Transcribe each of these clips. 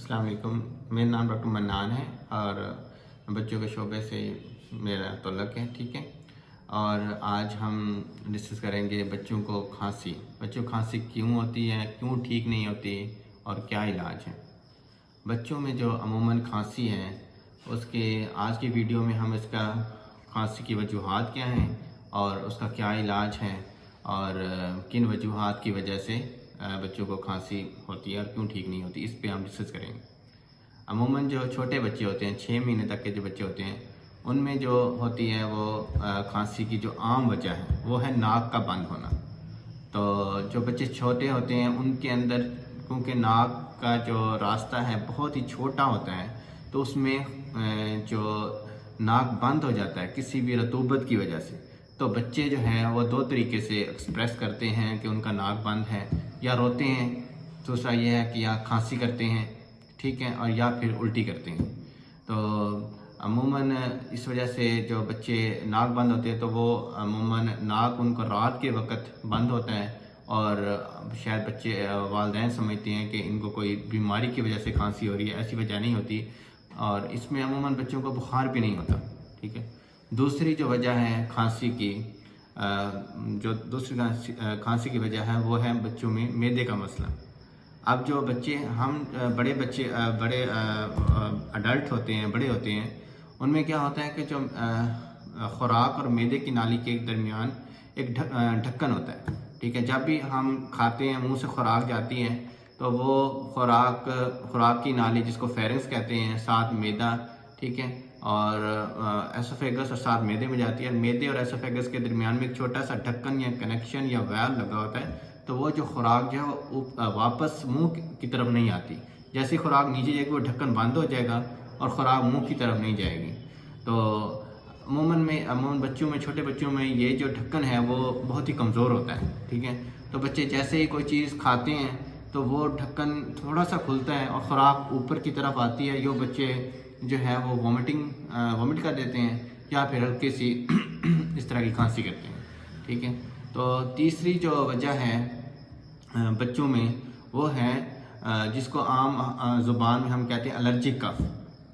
السلام علیکم، میرا نام ڈاکٹر منان ہے اور بچوں کے شعبے سے میرا تعلق ہے، ٹھیک ہے۔ اور آج ہم ڈسکس کریں گے بچوں کو کھانسی کیوں ہوتی ہے، کیوں ٹھیک نہیں ہوتی اور کیا علاج ہے بچوں میں جو عموماً کھانسی ہے۔ اس کے آج کی ویڈیو میں ہم اس کا کھانسی کی وجوہات کیا ہیں اور اس کا کیا علاج ہے اور کن وجوہات کی وجہ سے بچوں کو کھانسی ہوتی ہے اور کیوں ٹھیک نہیں ہوتی، اس پہ ہم ڈسکس کریں گے۔ عموماً جو چھوٹے بچے ہوتے ہیں، 6 مہینے تک کے جو بچے ہوتے ہیں، ان میں جو ہوتی ہے وہ کھانسی کی جو عام وجہ ہے وہ ہے ناک کا بند ہونا۔ تو جو بچے چھوٹے ہوتے ہیں ان کے اندر کیونکہ ناک کا جو راستہ ہے بہت ہی چھوٹا ہوتا ہے، تو اس میں جو ناک بند ہو جاتا ہے کسی بھی رطوبت کی وجہ سے، تو بچے جو ہیں وہ دو طریقے سے ایکسپریس کرتے ہیں کہ ان کا ناک بند ہے، یا روتے ہیں، دوسرا یہ ہے کہ یا کھانسی کرتے ہیں، ٹھیک ہے، اور یا پھر الٹی کرتے ہیں۔ تو عموماً اس وجہ سے جو بچے ناک بند ہوتے ہیں تو وہ عموماً ناک ان کو رات کے وقت بند ہوتا ہے، اور شاید بچے والدین سمجھتے ہیں کہ ان کو کوئی بیماری کی وجہ سے کھانسی ہو رہی ہے، ایسی وجہ نہیں ہوتی، اور اس میں عموماً بچوں کو بخار بھی نہیں ہوتا، ٹھیک ہے۔ دوسری جو وجہ ہے کھانسی کی، دوسری کھانسی کی وجہ ہے وہ ہے بچوں میں معدے کا مسئلہ۔ اب جو بچے بڑے اڈلٹ ہوتے ہیں، بڑے ہوتے ہیں، ان میں کیا ہوتا ہے کہ جو خوراک اور معدے کی نالی کے درمیان ایک ڈھکن ہوتا ہے، ٹھیک ہے۔ جب بھی ہم کھاتے ہیں، منہ سے خوراک جاتی ہے، تو وہ خوراک کی نالی جس کو فیرنکس کہتے ہیں، ساتھ معدہ، ٹھیک ہے، اور ایسوفیگس اور ساتھ معدے میں جاتی ہے، اور معدے اور ایسوفیگس کے درمیان میں ایک چھوٹا سا ڈھکن یا کنیکشن یا ویل لگا ہوتا ہے، تو وہ جو خوراک جو ہے وہ واپس منہ کی طرف نہیں آتی۔ جیسی خوراک نیچے جائے گی وہ ڈھکن بند ہو جائے گا اور خوراک منہ کی طرف نہیں جائے گی۔ تو عموماً بچوں میں، چھوٹے بچوں میں یہ جو ڈھکن ہے وہ بہت ہی کمزور ہوتا ہے، ٹھیک ہے۔ تو بچے جیسے ہی کوئی چیز کھاتے ہیں تو وہ ڈھکن تھوڑا سا کھلتا ہے اور خوراک اوپر کی طرف آتی ہے، یہ بچے جو ہے وہ وومٹ کر دیتے ہیں یا پھر ہلکی سی اس طرح کی کھانسی کرتے ہیں، ٹھیک ہے۔ تو تیسری جو وجہ ہے بچوں میں وہ ہے جس کو عام زبان میں ہم کہتے ہیں الرجک کف۔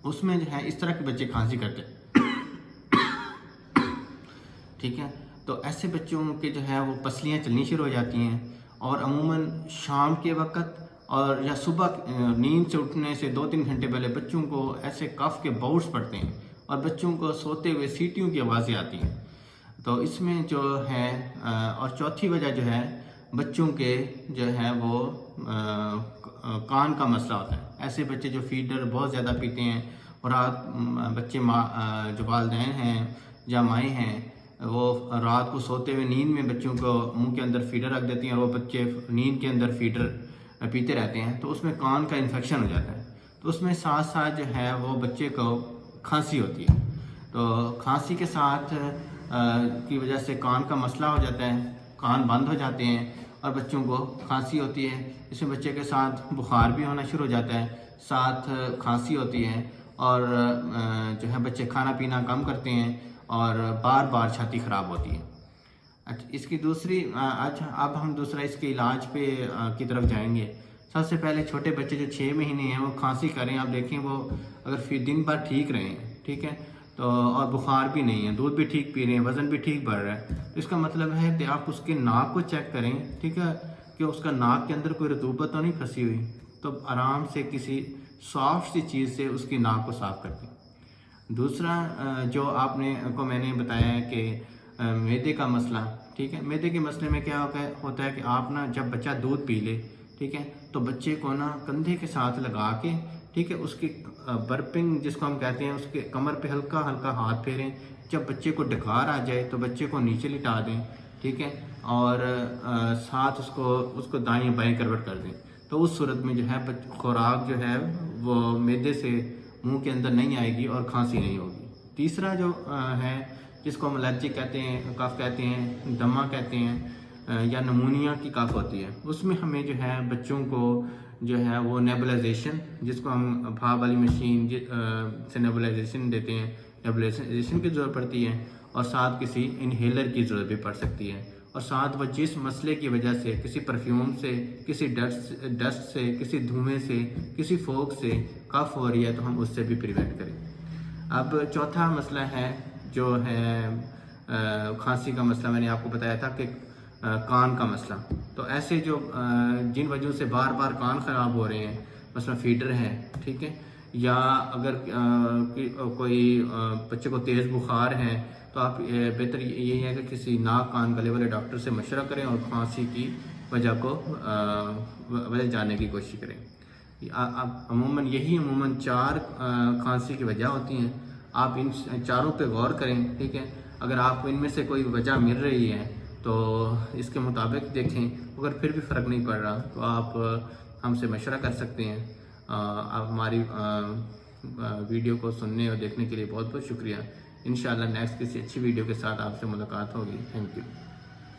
اس میں جو ہے اس طرح کے بچے کھانسی کرتے ہیں، ٹھیک ہے۔ تو ایسے بچوں کے جو ہے وہ پسلیاں چلنی شروع ہو جاتی ہیں، اور عموماً شام کے وقت اور یا صبح نیند سے اٹھنے سے 2-3 گھنٹے پہلے بچوں کو ایسے کف کے باؤٹس پڑتے ہیں اور بچوں کو سوتے ہوئے سیٹیوں کی آوازیں آتی ہیں۔ تو اس میں جو ہے اور چوتھی وجہ جو ہے بچوں کے جو ہے وہ کان کا مسئلہ ہوتا ہے۔ ایسے بچے جو فیڈر بہت زیادہ پیتے ہیں، اور بچے جو والدین ہیں یا مائیں ہیں، وہ رات کو سوتے ہوئے نیند میں بچوں کو منہ کے اندر فیڈر رکھ دیتی ہیں، اور وہ بچے نیند کے اندر فیڈر پیتے رہتے ہیں، تو اس میں کان کا انفیکشن ہو جاتا ہے۔ تو اس میں ساتھ ساتھ جو ہے وہ بچے کو کھانسی ہوتی ہے۔ تو کھانسی کے ساتھ کی وجہ سے کان کا مسئلہ ہو جاتا ہے، کان بند ہو جاتے ہیں اور بچوں کو کھانسی ہوتی ہے۔ اس میں بچے کے ساتھ بخار بھی ہونا شروع ہو جاتا ہے، ساتھ کھانسی ہوتی ہے، اور جو ہے بچے کھانا پینا کم کرتے ہیں اور بار بار چھاتی خراب ہوتی ہے۔ اچھا، اس کی اب ہم دوسرا اس کے علاج کی طرف جائیں گے۔ سب سے پہلے چھوٹے بچے جو 6 مہینے ہیں وہ کھانسی کریں، آپ دیکھیں وہ اگر پھر دن بھر ٹھیک رہیں، ٹھیک ہے، تو اور بخار بھی نہیں ہے، دودھ بھی ٹھیک پی رہے ہیں، وزن بھی ٹھیک بڑھ رہا ہے، تو اس کا مطلب ہے کہ آپ اس کے ناک کو چیک کریں، ٹھیک ہے، کہ اس کا ناک کے اندر کوئی رطوبت تو نہیں پھنسی ہوئی، تو آرام سے کسی سافٹ سی چیز سے اس کی ناک کو صاف کر دیں۔ دوسرا جو میں نے بتایا ہے کہ معدے کا مسئلہ، ٹھیک ہے۔ معدے کے مسئلے میں کیا ہوتا ہے کہ آپ جب بچہ دودھ پی لے، ٹھیک ہے، تو بچے کو کندھے کے ساتھ لگا کے، ٹھیک ہے، اس کی برپنگ جس کو ہم کہتے ہیں، اس کے کمر پہ ہلکا ہلکا ہاتھ پھیریں۔ جب بچے کو ڈکار آ جائے تو بچے کو نیچے لٹا دیں، ٹھیک ہے، اور ساتھ اس کو دائیں بائیں کروٹ کر دیں۔ تو اس صورت میں جو ہے خوراک جو ہے وہ معدے سے منہ کے اندر نہیں آئے گی اور کھانسی نہیں ہوگی۔ تیسرا جو ہے جس کو ہم الرجک کہتے ہیں، کف کہتے ہیں، دمہ کہتے ہیں، یا نمونیا کی کف ہوتی ہے، اس میں ہمیں جو ہے بچوں کو جو ہے وہ نیبولائزیشن، جس کو ہم بھاپ والی مشین سے نیبولائزیشن دیتے ہیں، نیبولائزیشن کی ضرورت پڑتی ہے، اور ساتھ کسی انہیلر کی ضرورت بھی پڑ سکتی ہے، اور ساتھ وہ جس مسئلے کی وجہ سے کسی پرفیوم سے، کسی ڈسٹ سے، کسی دھوئیں سے، کسی فوگ سے کف ہو رہی ہے تو ہم اس سے بھی پریونٹ کریں۔ اب چوتھا مسئلہ ہے جو ہے کھانسی کا مسئلہ، میں نے آپ کو بتایا تھا کہ کان کا مسئلہ۔ تو ایسے جو جن وجہ سے بار بار کان خراب ہو رہے ہیں، مثلا فیڈر ہے، ٹھیک ہے، یا اگر کوئی بچے کو تیز بخار ہے تو آپ بہتر یہی ہے کہ کسی ناک کان گلے والے ڈاکٹر سے مشورہ کریں اور کھانسی کی وجہ جاننے کی کوشش کریں۔ عموماً 4 کھانسی کی وجہ ہوتی ہیں، آپ ان چاروں پہ غور کریں، ٹھیک ہے۔ اگر آپ کو ان میں سے کوئی وجہ مل رہی ہے تو اس کے مطابق دیکھیں، اگر پھر بھی فرق نہیں پڑ رہا تو آپ ہم سے مشورہ کر سکتے ہیں۔ آپ ہماری ویڈیو کو سننے اور دیکھنے کے لیے بہت بہت شکریہ۔ انشاءاللہ نیکسٹ کسی اچھی ویڈیو کے ساتھ آپ سے ملاقات ہوگی۔ Thank you.